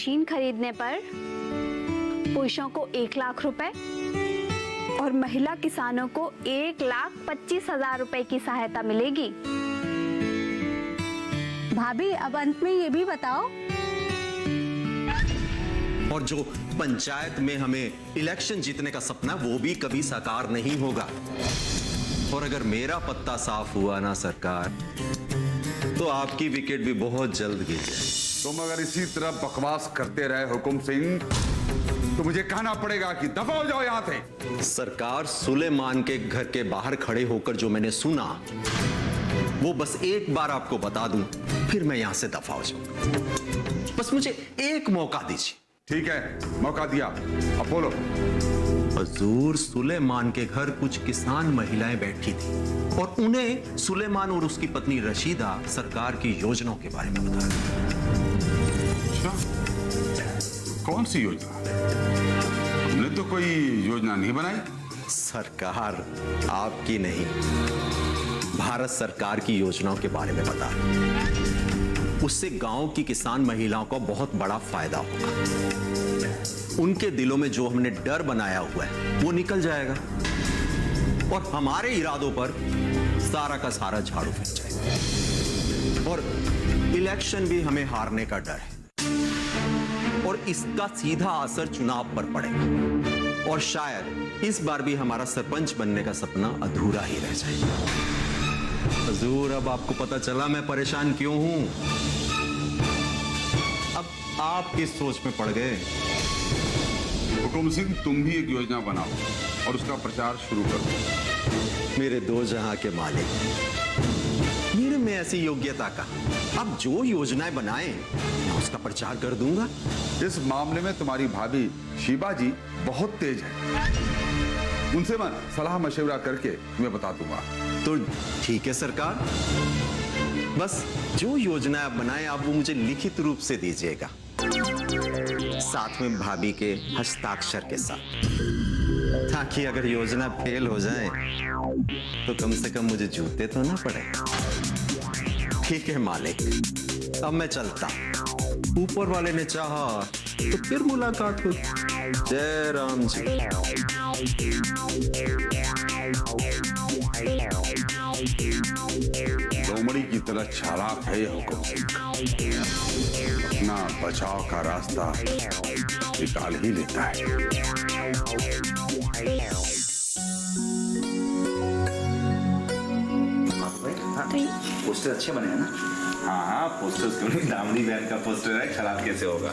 Machine खरीदने पर पुरुषों को 1 लाख रुपए और महिला किसानों को 1,25,000 रुपए की सहायता मिलेगी। भाभी अब अंत में ये भी बताओ, और जो पंचायत में हमें इलेक्शन जीतने का सपना वो भी कभी साकार नहीं होगा। और अगर मेरा पत्ता साफ हुआ ना सरकार, तो आपकी विकेट भी बहुत जल्द गिर जाए। तुम अगर इसी तरह बकवास करते रहे हुकुम सिंह, तो मुझे कहना पड़ेगा कि दफा हो जाओ यहां से। सरकार, सुलेमान के घर के बाहर खड़े होकर जो मैंने सुना, वो बस एक बार आपको बता दूं, फिर मैं यहां से दफा हो जाऊंगा। बस मुझे एक मौका दीजिए। ठीक है, मौका दिया, अब बोलो। हजूर, सुलेमान के घर कुछ किसान महिलाएं बैठी थी और उन्हें सुलेमान और उसकी पत्नी रशीदा सरकार की योजनाओं के बारे में बता रहे। कौन सी योजना? हमने तो कोई योजना नहीं बनाई। सरकार आपकी नहीं, भारत सरकार की योजनाओं के बारे में बता रहे। उससे गांव की किसान महिलाओं को बहुत बड़ा फायदा होगा। उनके दिलों में जो हमने डर बनाया हुआ है वो निकल जाएगा और हमारे इरादों पर सारा का सारा झाड़ू फेंक जाएगा। और इलेक्शन भी हमें हारने का डर है और इसका सीधा असर चुनाव पर पड़ेगा और शायद इस बार भी हमारा सरपंच बनने का सपना अधूरा ही रह जाएगा। हुजूर, अब आपको पता चला मैं परेशान क्यों हूं। अब आप किस सोच में पड़ गए? हुकुम सिंह, तुम भी एक योजना बनाओ और उसका प्रचार शुरू करो। मेरे दो जहां के मालिक, मेरे में ऐसी योग्यता का, अब जो योजनाएं बनाएं मैं उसका प्रचार कर दूंगा। इस मामले में तुम्हारी भाभी शीबा जी बहुत तेज है। उनसे मैं सलाह मशवरा करके तुम्हें बता दूंगा। तो ठीक है सरकार, बस जो योजना आप बनाएं आप वो मुझे लिखित रूप से दीजिएगा, साथ में भाभी के हस्ताक्षर के साथ, ताकि अगर योजना फेल हो जाए तो कम से कम मुझे जूते तो ना पड़े। ठीक है मालिक, अब मैं चलता। ऊपर वाले ने चाहा तो फिर मुलाकात हुई। जय राम जी। लोमड़ी की तरह चालाक है ये हुकुम सिंह, अपना बचाव का रास्ता निकाल ही लेता है। पोस्टर अच्छे बने हैं ना? हाँ हाँ, पोस्टर्स क्यों नहीं, दामनी बहन का पोस्टर है, खराब कैसे होगा?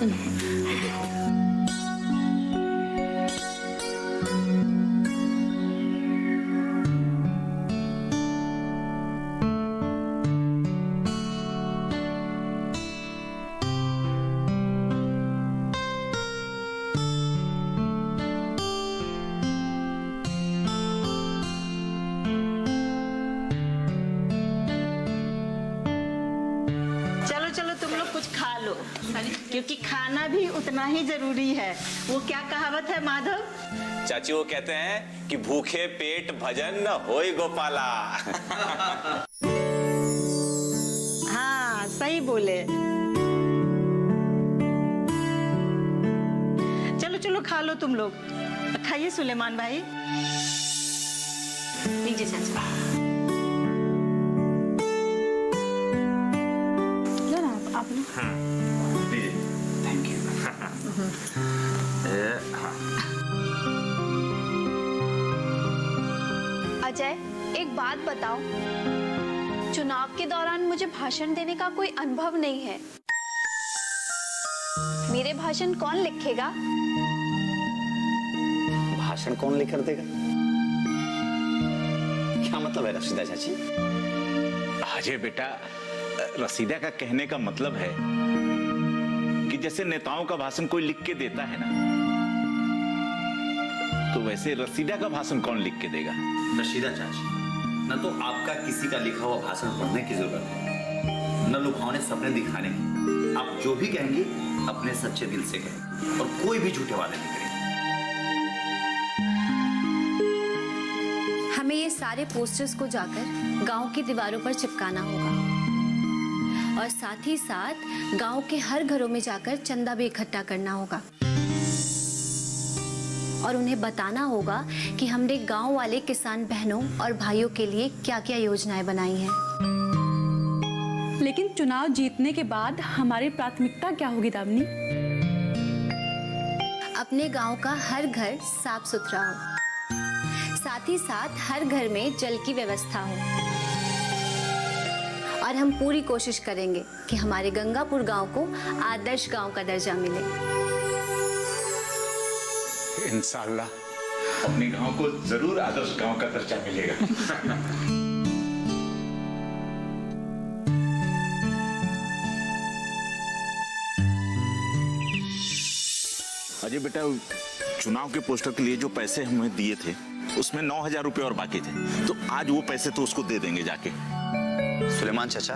क्योंकि खाना भी उतना ही जरूरी है। वो क्या कहावत है माधव? चाची वो कहते हैं कि भूखे पेट भजन न होए गोपाला। हाँ सही बोले। चलो चलो खा लो तुम लोग। खाइए सुलेमान भाई। लीजिए चाचा। लो ना आप लो। Thank you. अजय, एक बात बताओ, चुनाव के दौरान मुझे भाषण देने का कोई अनुभव नहीं है। मेरे भाषण कौन लिखेगा? भाषण कौन लेकर देगा? क्या मतलब है रसीदा चाची? अजय बेटा, रसीदा का कहने का मतलब है कि जैसे नेताओं का भाषण कोई लिख के देता है ना, तो वैसे रसीदा का भाषण कौन लिख के देगा? रशीदा चाची, न तो आपका किसी का लिखा हुआ भाषण पढ़ने की जरूरत है, न लुभावने सपने दिखाने की। आप जो भी कहेंगे अपने सच्चे दिल से कहें और कोई भी झूठे वादे नहीं करें। हमें ये सारे पोस्टर्स को जाकर गांव की दीवारों पर चिपकाना होगा। और साथ ही साथ गांव के हर घरों में जाकर चंदा भी इकट्ठा करना होगा और उन्हें बताना होगा कि हमने गांव वाले किसान बहनों और भाइयों के लिए क्या-क्या योजनाएं बनाई हैं। लेकिन चुनाव जीतने के बाद हमारी प्राथमिकता क्या होगी दामिनी? अपने गांव का हर घर साफ सुथरा हो, साथ ही साथ हर घर में जल की व्यवस्था हो और हम पूरी कोशिश करेंगे कि हमारे गंगापुर गांव को आदर्श गांव का दर्जा मिले। इंशाअल्लाह अपने गांव को जरूर आदर्श गांव का दर्जा मिलेगा। अजय बेटा, चुनाव के पोस्टर के लिए जो पैसे हमें दिए थे उसमें 9,000 रुपए और बाकी थे, तो आज वो पैसे तो उसको दे देंगे जाके। सुलेमान चाचा,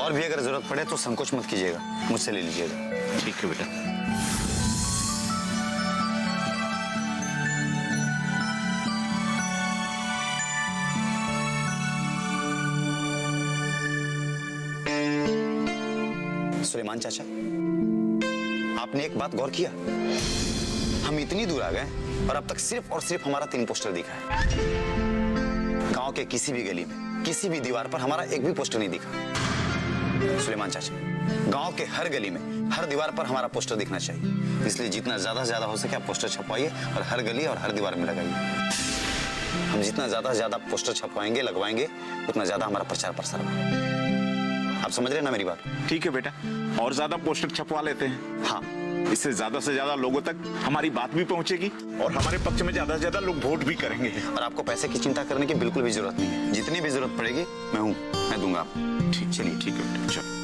और भी अगर जरूरत पड़े तो संकोच मत कीजिएगा, मुझसे ले लीजिएगा। ठीक है बेटा। सुलेमान चाचा, आपने एक बात गौर किया? हम इतनी दूर आ गए और अब तक सिर्फ और सिर्फ हमारा 3 पोस्टर दिखा है। गांव के किसी भी गली में, किसी भी दीवार पर हमारा एक भी पोस्टर नहीं दिखा। सुलेमान चाचा, गांव के हर गली में, हर दीवार पर हमारा पोस्टर दिखना चाहिए। इसलिए जितना ज्यादा से ज्यादा हो सके आप पोस्टर छपवाइए और हर गली और हर दीवार में लगाइए। हम जितना ज्यादा से ज्यादा पोस्टर छपवाएंगे, लगवाएंगे, उतना ज्यादा हमारा प्रचार प्रसार होगा। आप समझ रहे हैं ना मेरी बात? ठीक है बेटा, और ज्यादा पोस्टर छपवा लेते हैं। हाँ, इससे ज्यादा से ज्यादा लोगों तक हमारी बात भी पहुंचेगी और हमारे पक्ष में ज्यादा से ज्यादा लोग वोट भी करेंगे। और आपको पैसे की चिंता करने की बिल्कुल भी जरूरत नहीं है। जितनी भी जरूरत पड़ेगी मैं दूंगा आपको। ठीक, चलिए ठीक है बेटा, चलो।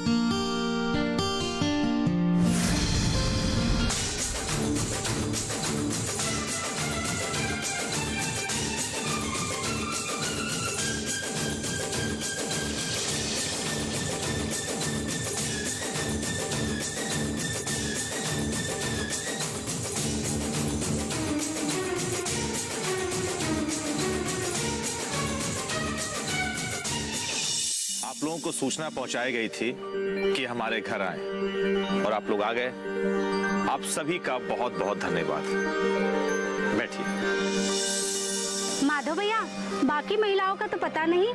आप लोगों को सूचना पहुंचाई गई थी कि हमारे घर आए और आप लोग आ गए। आप सभी का बहुत बहुत धन्यवाद। बैठिए। माधव भैया, बाकी महिलाओं का तो पता नहीं,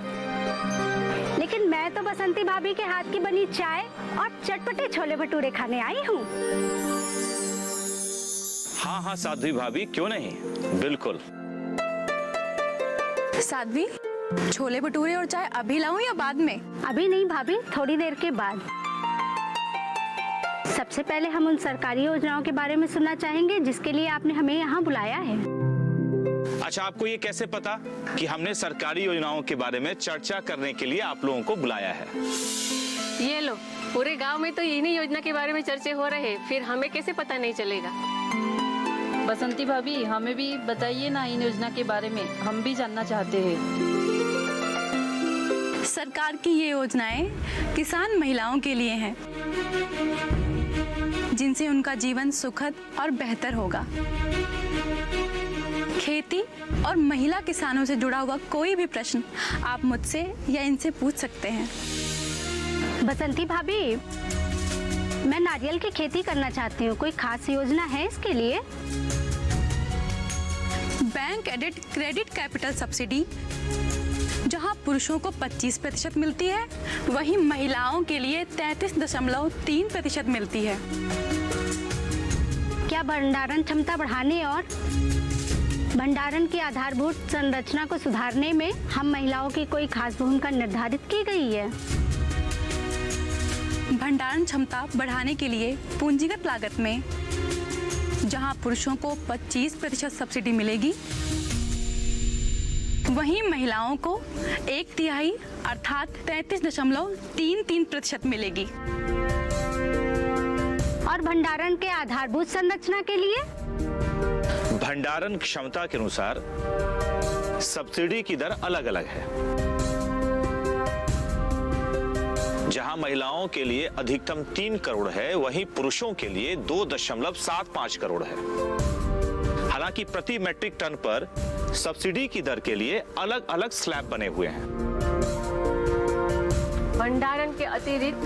लेकिन मैं तो बसंती भाभी के हाथ की बनी चाय और चटपटे छोले भटूरे खाने आई हूँ। हाँ हाँ साध्वी भाभी, क्यों नहीं, बिल्कुल। साध्वी, छोले भटूरे और चाय अभी लाऊं या बाद में? अभी नहीं भाभी, थोड़ी देर के बाद। सबसे पहले हम उन सरकारी योजनाओं के बारे में सुनना चाहेंगे जिसके लिए आपने हमें यहाँ बुलाया है। अच्छा, आपको ये कैसे पता कि हमने सरकारी योजनाओं के बारे में चर्चा करने के लिए आप लोगों को बुलाया है? ये लो, पूरे गांव में तो इन्हीं योजना के बारे में चर्चे हो रहे, फिर हमें कैसे पता नहीं चलेगा? बसंती भाभी, हमें भी बताइए ना इन योजना के बारे में, हम भी जानना चाहते हैं। सरकार की ये योजनाएं किसान महिलाओं के लिए हैं, जिनसे उनका जीवन सुखद और बेहतर होगा। खेती और महिला किसानों से जुड़ा हुआ कोई भी प्रश्न आप मुझसे या इनसे पूछ सकते हैं। बसंती भाभी, मैं नारियल की खेती करना चाहती हूँ, कोई खास योजना है इसके लिए? Bank aided credit capital subsidy, जहां पुरुषों को 25% मिलती है, वहीं महिलाओं के लिए 33.3% मिलती है। क्या भंडारण क्षमता बढ़ाने और भंडारण की आधारभूत संरचना को सुधारने में हम महिलाओं की कोई खास भूमिका निर्धारित की गई है? भंडारण क्षमता बढ़ाने के लिए पूंजीगत लागत में जहां पुरुषों को 25% सब्सिडी मिलेगी, वहीं महिलाओं को 1/3 अर्थात 33.33% मिलेगी। और भंडारण के आधारभूत संरचना के लिए भंडारण क्षमता के अनुसार सब्सिडी की दर अलग अलग है। जहां महिलाओं के लिए अधिकतम 3 करोड़ है, वहीं पुरुषों के लिए 2.75 करोड़ है। हालांकि प्रति मेट्रिक टन पर सब्सिडी की दर के लिए अलग अलग स्लैब बने हुए हैं। भंडारण के अतिरिक्त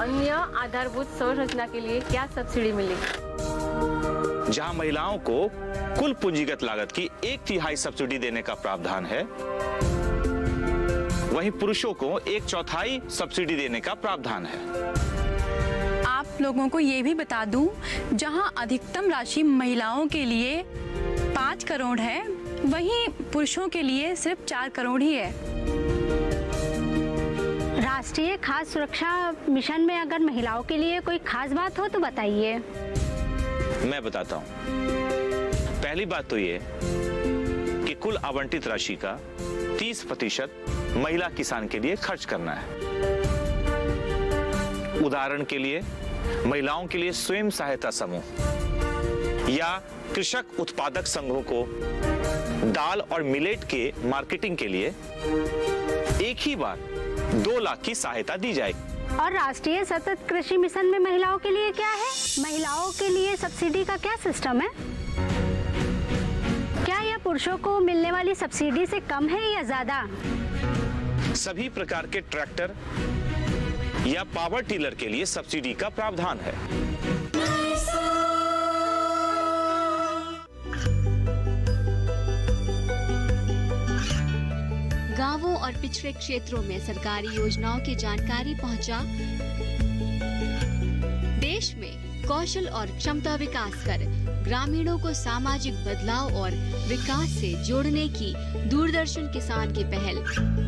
अन्य आधारभूत संरचना के लिए क्या सब्सिडी मिलेगी? जहां महिलाओं को कुल पूंजीगत लागत की 1/3 सब्सिडी देने का प्रावधान है, वहीं पुरुषों को 1/4 सब्सिडी देने का प्रावधान है। आप लोगों को ये भी बता दूं, जहां अधिकतम राशि महिलाओं के लिए 5 करोड़ है, वहीं पुरुषों के लिए सिर्फ 4 करोड़ ही है। राष्ट्रीय खाद्य सुरक्षा मिशन में अगर महिलाओं के लिए कोई खास बात हो तो बताइए। मैं बताता हूं। पहली बात तो ये कि कुल आवंटित राशि का 30% महिला किसान के लिए खर्च करना है। उदाहरण के लिए महिलाओं के लिए स्वयं सहायता समूह या कृषक उत्पादक संघों को दाल और मिलेट के मार्केटिंग के लिए एक ही बार 2 लाख की सहायता दी जाएगी। और राष्ट्रीय सतत कृषि मिशन में महिलाओं के लिए क्या है? महिलाओं के लिए सब्सिडी का क्या सिस्टम है? क्या यह पुरुषों को मिलने वाली सब्सिडी से कम है या ज्यादा? सभी प्रकार के ट्रैक्टर या पावर टिलर के लिए सब्सिडी का प्रावधान है। गांवों और पिछड़े क्षेत्रों में सरकारी योजनाओं की जानकारी पहुंचा। देश में कौशल और क्षमता विकास कर ग्रामीणों को सामाजिक बदलाव और विकास से जोड़ने की दूरदर्शन किसान की पहल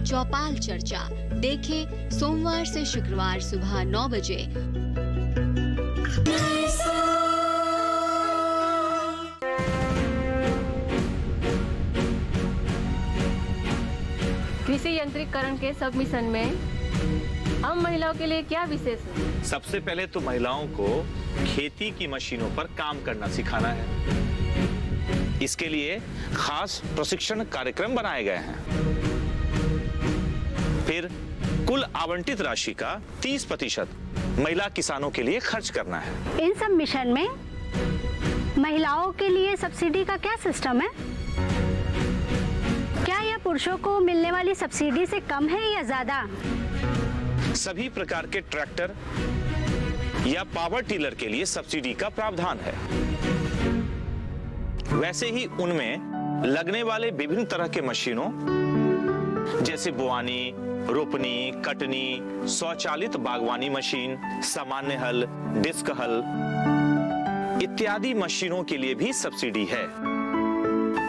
चौपाल चर्चा देखें सोमवार से शुक्रवार सुबह 9 बजे। कृषि यंत्रीकरण के सब मिशन में हम महिलाओं के लिए क्या विशेष है? सबसे पहले तो महिलाओं को खेती की मशीनों पर काम करना सिखाना है। इसके लिए खास प्रशिक्षण कार्यक्रम बनाए गए हैं। फिर कुल आवंटित राशि का 30% महिला किसानों के लिए खर्च करना है। इन सब मिशन में महिलाओं के लिए सब्सिडी का क्या सिस्टम है? क्या यह पुरुषों को मिलने वाली सब्सिडी से कम है या ज्यादा? सभी प्रकार के ट्रैक्टर या पावर टिलर के लिए सब्सिडी का प्रावधान है। वैसे ही उनमें लगने वाले विभिन्न तरह के मशीनों जैसे बुआनी, रोपनी, कटनी, स्वचालित बागवानी मशीन, सामान्य हल, डिस्क हल इत्यादि मशीनों के लिए भी सब्सिडी है।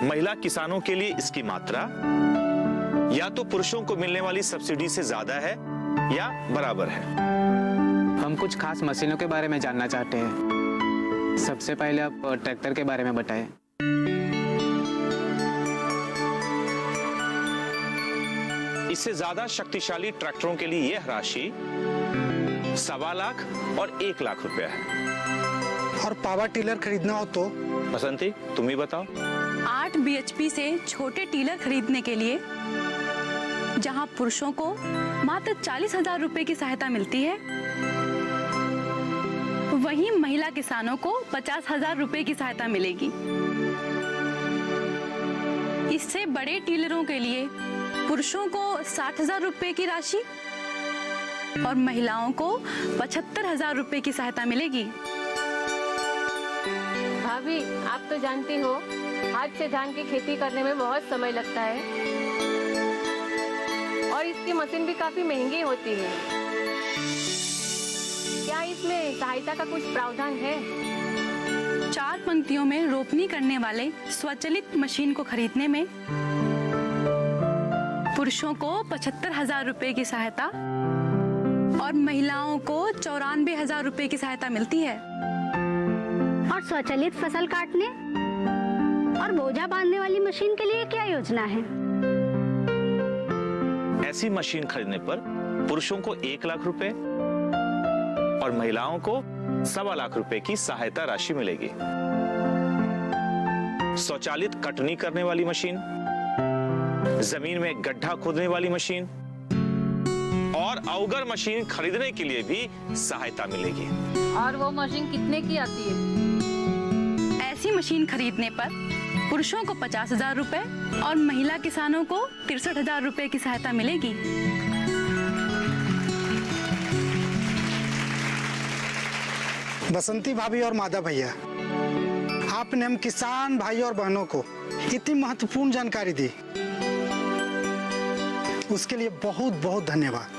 महिला किसानों के लिए इसकी मात्रा या तो पुरुषों को मिलने वाली सब्सिडी से ज्यादा है या बराबर है। हम कुछ खास मशीनों के बारे में जानना चाहते हैं। सबसे पहले आप ट्रैक्टर के बारे में बताएं। इससे ज्यादा शक्तिशाली ट्रैक्टरों के लिए यह राशि 1.25 लाख और 1 लाख रुपया है। और पावर टिलर खरीदना हो तो? बसंती, तुम ही बताओ। 8 BHP से छोटे टीलर खरीदने के लिए जहां पुरुषों को मात्र 40,000 रुपए की सहायता मिलती है, वहीं महिला किसानों को 50,000 रुपए की सहायता मिलेगी। इससे बड़े टीलरों के लिए पुरुषों को 60,000 रुपए की राशि और महिलाओं को 75,000 रुपए की सहायता मिलेगी। भाभी, आप तो जानती हो हाथ से धान की खेती करने में बहुत समय लगता है और इसकी मशीन भी काफी महंगी होती है। क्या इसमें सहायता का कुछ प्रावधान है? 4 पंक्तियों में रोपनी करने वाले स्वचालित मशीन को खरीदने में पुरुषों को 75,000 रुपए की सहायता और महिलाओं को 94,000 रुपए की सहायता मिलती है। और स्वचालित फसल काटने और बोझा बांधने वाली मशीन के लिए क्या योजना है? ऐसी मशीन खरीदने पर पुरुषों को 1 लाख रुपए और महिलाओं को 1.25 लाख रुपए की सहायता राशि मिलेगी। स्वचालित कटनी करने वाली मशीन, जमीन में गड्ढा खोदने वाली मशीन और अवगर मशीन खरीदने के लिए भी सहायता मिलेगी। और वो मशीन कितने की आती है? ऐसी मशीन खरीदने पर पुरुषों को 50,000 रुपए और महिला किसानों को 63,000 रुपए की सहायता मिलेगी। बसंती भाभी और माधव भैया, आपने हम किसान भाई और बहनों को इतनी महत्वपूर्ण जानकारी दी, उसके लिए बहुत बहुत धन्यवाद।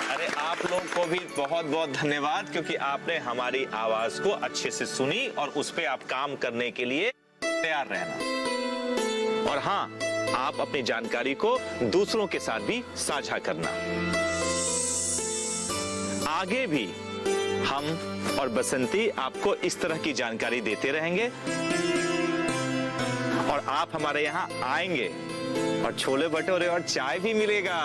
अरे आप लोग को भी बहुत बहुत धन्यवाद, क्योंकि आपने हमारी आवाज को अच्छे से सुनी और उस पे आप काम करने के लिए तैयार रहना। और हाँ, आप अपनी जानकारी को दूसरों के साथ भी साझा करना। आगे भी हम और बसंती आपको इस तरह की जानकारी देते रहेंगे और आप हमारे यहाँ आएंगे और छोले भटूरे और चाय भी मिलेगा।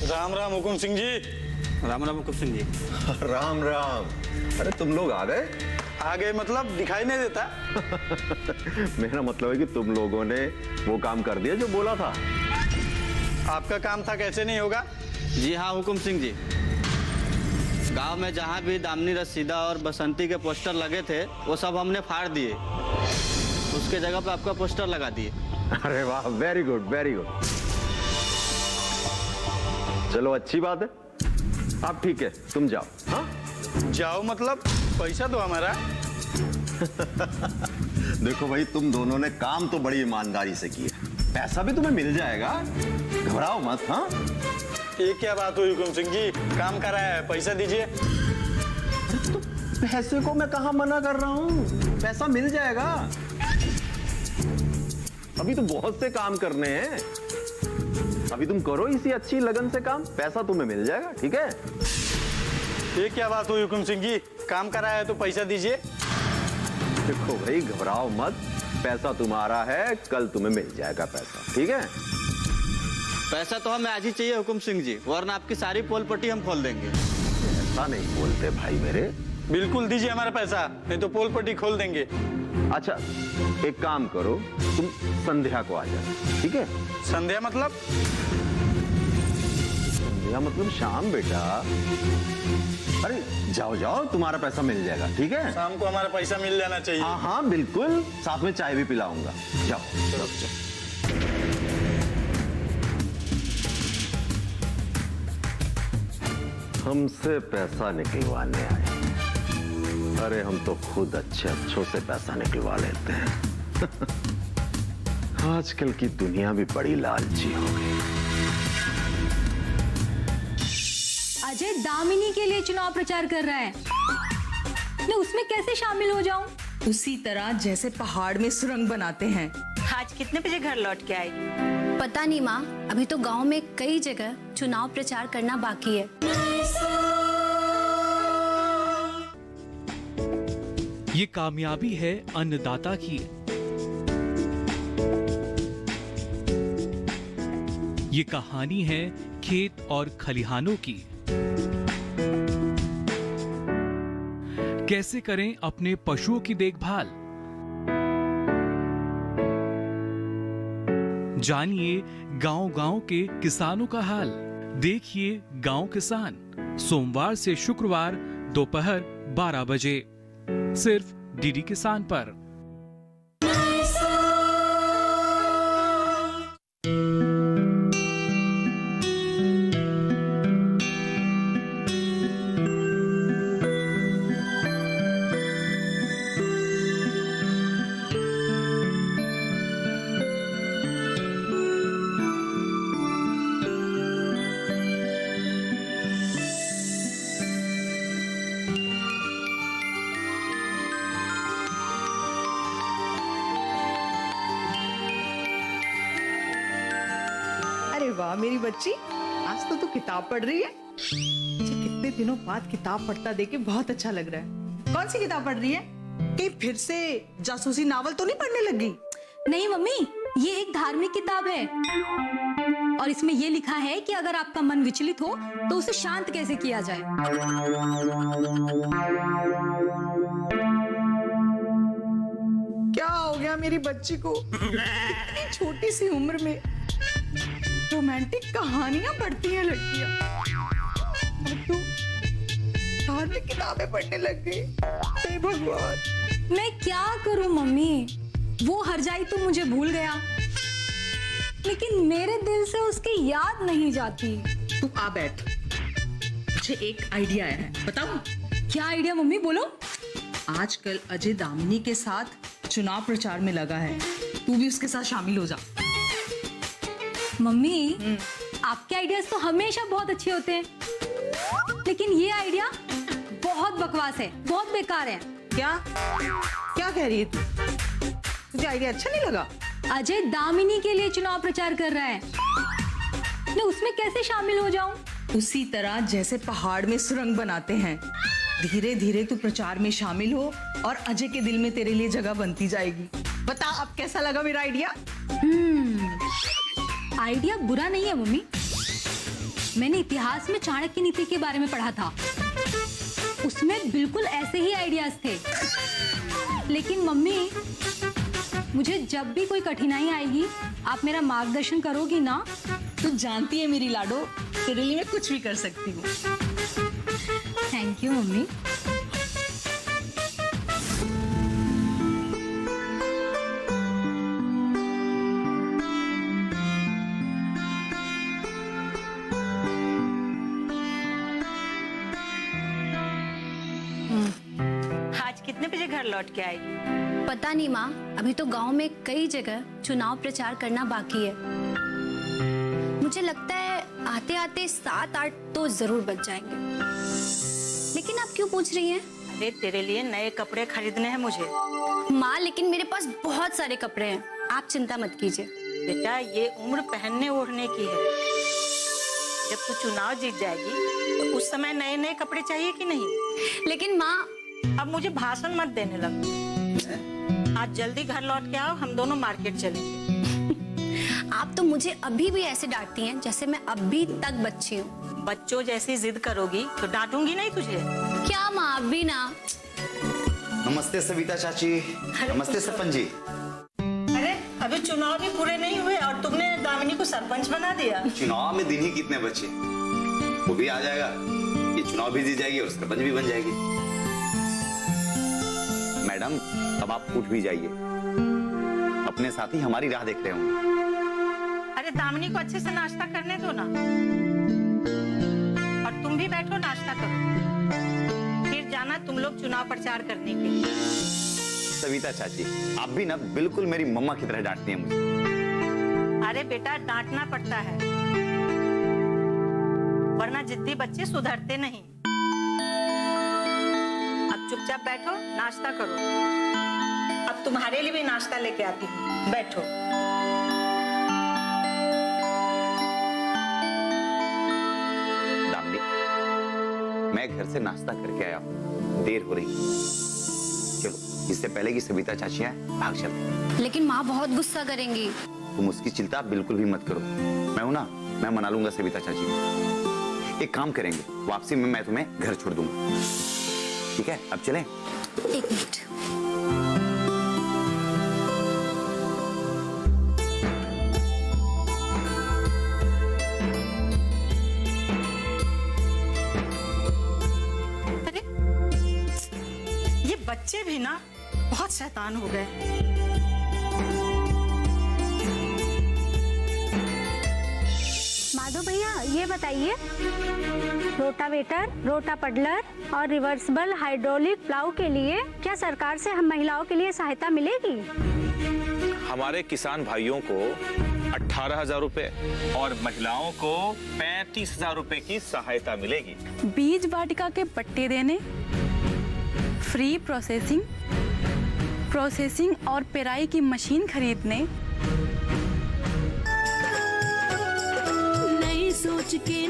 राम राम हुकुम सिंह जी। राम राम हुकुम सिंह जी। राम राम। अरे तुम लोग आ गए? आ गए मतलब दिखाई नहीं देता। मेरा मतलब है कि तुम लोगों ने वो काम कर दिया जो बोला था। आपका काम था, कैसे नहीं होगा? जी हाँ हुकुम सिंह जी, गांव में जहाँ भी दामिनी रसीदा और बसंती के पोस्टर लगे थे वो सब हमने फाड़ दिए, उसके जगह पे आपका पोस्टर लगा दिए। अरे वाह, वेरी गुड वेरी गुड। चलो अच्छी बात है, अब ठीक है, तुम जाओ। हाँ जाओ मतलब पैसा दो हमारा। देखो भाई, तुम दोनों ने काम तो बड़ी ईमानदारी से किया, पैसा भी तुम्हें मिल जाएगा, घबराओ मत। हाँ ये क्या बात हुई हुकुम सिंह जी, काम कराया है, पैसा दीजिए। तो पैसे को मैं कहाँ मना कर रहा हूँ, पैसा मिल जाएगा। अभी तो बहुत से काम करने हैं, अभी तुम करो इसी अच्छी लगन से काम, पैसा तुम्हें मिल जाएगा। ठीक है? ये क्या बात हुई हुकुम सिंह जी, काम कराया है तो पैसा दीजिए। देखो भाई, घबराओ मत, पैसा तुम्हारा है, कल तुम्हें मिल जाएगा पैसा। ठीक है? पैसा तो हमें आज ही चाहिए हुकुम सिंह जी, वरना आपकी सारी पोल पट्टी हम खोल देंगे। ऐसा नहीं बोलते भाई मेरे। बिल्कुल दीजिए हमारा पैसा, नहीं तो पोल पट्टी खोल देंगे। अच्छा एक काम करो, तुम संध्या को आ जाओ। ठीक है? संध्या मतलब? संध्या मतलब शाम बेटा। अरे जाओ जाओ, तुम्हारा पैसा मिल जाएगा। ठीक है? शाम को हमारा पैसा मिल जाना चाहिए। हाँ हाँ बिल्कुल, साथ में चाय भी पिलाऊंगा। जाओ चलो चलो। हमसे पैसा निकलवाने आए, अरे हम तो खुद अच्छों से पैसा निकलवा लेते हैं। आजकल की दुनिया भी बड़ी लालची हो गई। अजय दामिनी के लिए चुनाव प्रचार कर रहा है, मैं उसमें कैसे शामिल हो जाऊं? उसी तरह जैसे पहाड़ में सुरंग बनाते हैं। आज कितने बजे घर लौट के आई? पता नहीं माँ, अभी तो गांव में कई जगह चुनाव प्रचार करना बाकी है। ये कामयाबी है अन्नदाता की, ये कहानी है खेत और खलिहानों की। कैसे करें अपने पशुओं की देखभाल, जानिए गांव-गांव के किसानों का हाल। देखिए गांव किसान, सोमवार से शुक्रवार दोपहर 12 बजे सिर्फ डीडी किसान पर। वाह मेरी बच्ची, आज तो तू किताब पढ़ रही है। मुझे कितने दिनों बाद किताब पढ़ता देख बहुत अच्छा लग रहा है। कौन सी किताब पढ़ रही है? कहीं फिर से जासूसी नावल तो नहीं पढ़ने लगी? नहीं मम्मी, ये एक धार्मिक किताब है और इसमें ये लिखा है कि अगर आपका मन विचलित हो तो उसे शांत कैसे किया जाए। क्या हो गया मेरी बच्ची को? इतनी छोटी सी उम्र में रोमांटिक कहानियां पढ़ती हैं लड़कियां, और तू धार्मिक किताबें पढ़ने लग गई। हे भगवान, मैं क्या करूं मम्मी, वो हरजाई तो मुझे भूल गया, लेकिन मेरे दिल से उसकी याद नहीं जाती। तू आ बैठ, मुझे एक आइडिया आया है, बताऊं? क्या आइडिया मम्मी, बोलो। आजकल अजय दामिनी के साथ चुनाव प्रचार में लगा है, तू भी उसके साथ शामिल हो जा। मम्मी, आपके आइडियाज तो हमेशा बहुत अच्छे होते हैं, लेकिन ये आइडिया बहुत बकवास है, बहुत बेकार है। क्या क्या कह रही है तू? तुझे आइडिया अच्छा नहीं लगा? अजय दामिनी के लिए चुनाव प्रचार कर रहा है, मैं उसमें कैसे शामिल हो जाऊं? उसी तरह जैसे पहाड़ में सुरंग बनाते हैं, धीरे धीरे तू प्रचार में शामिल हो और अजय के दिल में तेरे लिए जगह बनती जाएगी। बता अब कैसा लगा मेरा आइडिया? आइडिया बुरा नहीं है मम्मी, मैंने इतिहास में चाणक्य नीति के बारे में पढ़ा था, उसमें बिल्कुल ऐसे ही आइडियाज थे। लेकिन मम्मी, मुझे जब भी कोई कठिनाई आएगी आप मेरा मार्गदर्शन करोगी ना? तू जानती है मेरी लाडो, तेरे लिए मैं कुछ भी कर सकती हूँ। Thank you mummy. आज कितने बजे घर लौट के आई? पता नहीं माँ, अभी तो गांव में कई जगह चुनाव प्रचार करना बाकी है। मुझे लगता है आते आते 7-8 तो जरूर बच जाएंगे। लेकिन आप क्यों पूछ रही हैं? अरे तेरे लिए नए कपड़े खरीदने हैं मुझे। माँ, लेकिन मेरे पास बहुत सारे कपड़े हैं, आप चिंता मत कीजिए। बेटा, ये उम्र पहनने ओढ़ने की है। जब तू चुनाव जीत जाएगी तो उस समय नए नए कपड़े चाहिए कि नहीं? लेकिन माँ, अब मुझे भाषण मत देने लग। आज जल्दी घर लौट के आओ, हम दोनों मार्केट चलेंगे। आप तो मुझे अभी भी ऐसे डांटती हैं जैसे मैं अभी तक बच्ची हूँ। बच्चों जैसी जिद करोगी तो डांटूंगी नहीं तुझे। क्या माँ, अभी ना। नमस्ते सविता चाची। नमस्ते सरपंच जी। अरे अभी चुनाव भी पूरे नहीं हुए और तुमने दामिनी को सरपंच बना दिया। चुनाव में दिन ही कितने बचे, वो भी आ जाएगा, ये चुनाव भी जीत जाएगी और सरपंच भी बन जाएगी। मैडम, अब आप उठ भी जाइए, अपने साथी हमारी राह देख रहे होंगे। अरे दामिनी को अच्छे से नाश्ता करने दो ना, और तुम भी बैठो नाश्ता करो, फिर जाना तुम लोग चुनाव प्रचार करने के लिए। सविता चाची, आप भी ना बिल्कुल मेरी मम्मा की तरह डांटती हैं मुझे। अरे बेटा, डांटना पड़ता है, वरना जिद्दी बच्चे सुधरते नहीं। अब चुपचाप बैठो, नाश्ता करो। अब तुम्हारे लिए भी नाश्ता लेके आती हूँ, बैठो। दामिनी, मैं घर से नाश्ता करके आया हूँ, देर हो रही। चलो, इससे पहले कि सविता चाची आए, भाग चलते। लेकिन माँ बहुत गुस्सा करेंगी। तुम उसकी चिंता बिल्कुल भी मत करो, मैं हूं ना, मैं मना लूंगा सविता चाची को। एक काम करेंगे, वापसी में मैं तुम्हें घर छोड़ दूंगा, ठीक है? अब चलें? एक मिनट। अरे ये बच्चे भी ना बहुत शैतान हो गए। माधव भैया, ये बताइए, रोटावेटर, रोटा पडलर और रिवर्सिबल हाइड्रोलिक प्लाऊ के लिए क्या सरकार से हम महिलाओं के लिए सहायता मिलेगी? हमारे किसान भाइयों को 18,000 रुपए और महिलाओं को 35,000 रुपए की सहायता मिलेगी। बीज वाटिका के पट्टे देने, फ्री प्रोसेसिंग और पेराई की मशीन खरीदने, नहीं सोच के